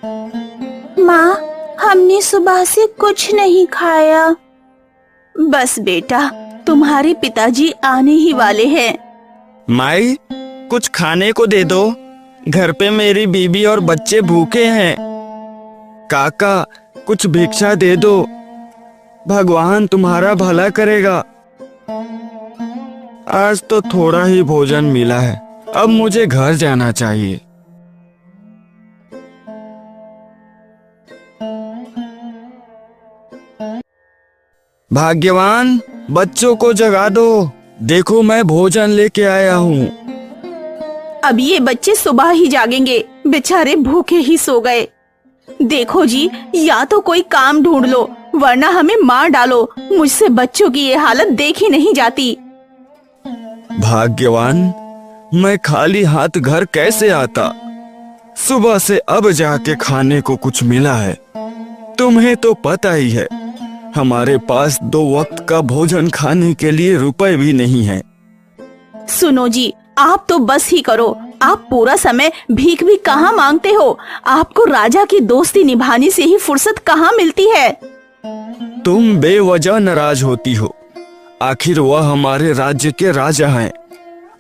माँ, हमने सुबह से कुछ नहीं खाया। बस बेटा, तुम्हारे पिताजी आने ही वाले हैं। माई, कुछ खाने को दे दो। घर पे मेरी बीवी और बच्चे भूखे हैं। काका, कुछ भिक्षा दे दो। भगवान तुम्हारा भला करेगा। आज तो थोड़ा ही भोजन मिला है, अब मुझे घर जाना चाहिए। भाग्यवान, बच्चों को जगा दो। देखो, मैं भोजन लेके आया हूँ। अब ये बच्चे सुबह ही जागेंगे, बेचारे भूखे ही सो गए। देखो जी, या तो कोई काम ढूंढ लो, वरना हमें मार डालो। मुझसे बच्चों की ये हालत देखी नहीं जाती। भाग्यवान, मैं खाली हाथ घर कैसे आता? सुबह से अब जाके खाने को कुछ मिला है। तुम्हें तो पता ही है, हमारे पास 2 वक्त का भोजन खाने के लिए रुपए भी नहीं है। सुनो जी, आप तो बस ही करो। आप पूरा समय भीख भी कहाँ मांगते हो? आपको राजा की दोस्ती निभाने से ही फुर्सत कहाँ मिलती है? तुम बेवजह नाराज होती हो। आखिर वह हमारे राज्य के राजा हैं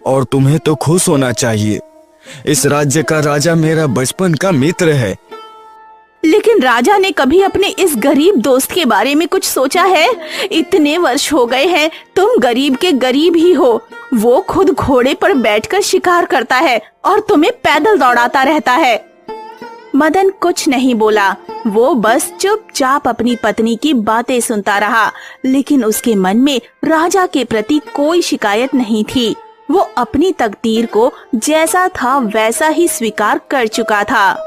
और तुम्हें तो खुश होना चाहिए। इस राज्य का राजा मेरा बचपन का मित्र है। लेकिन राजा ने कभी अपने इस गरीब दोस्त के बारे में कुछ सोचा है? इतने वर्ष हो गए हैं, तुम गरीब के गरीब ही हो। वो खुद घोड़े पर बैठकर शिकार करता है और तुम्हें पैदल दौड़ाता रहता है। मदन कुछ नहीं बोला, वो बस चुपचाप अपनी पत्नी की बातें सुनता रहा। लेकिन उसके मन में राजा के प्रति कोई शिकायत नहीं थी। वो अपनी तकदीर को जैसा था वैसा ही स्वीकार कर चुका था।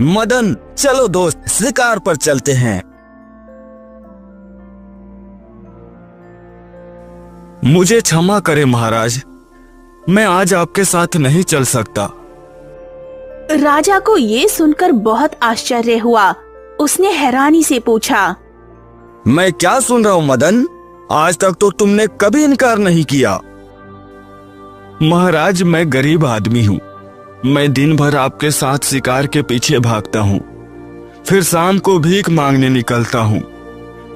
मदन, चलो दोस्त, शिकार पर चलते हैं। मुझे क्षमा करें महाराज, मैं आज आपके साथ नहीं चल सकता। राजा को ये सुनकर बहुत आश्चर्य हुआ। उसने हैरानी से पूछा, मैं क्या सुन रहा हूँ मदन? आज तक तो तुमने कभी इनकार नहीं किया। महाराज, मैं गरीब आदमी हूँ। मैं दिन भर आपके साथ शिकार के पीछे भागता हूँ, फिर शाम को भीख मांगने निकलता हूँ।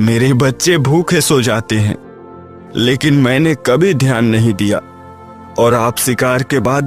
मेरे बच्चे भूखे सो जाते हैं, लेकिन मैंने कभी ध्यान नहीं दिया और आप शिकार के बाद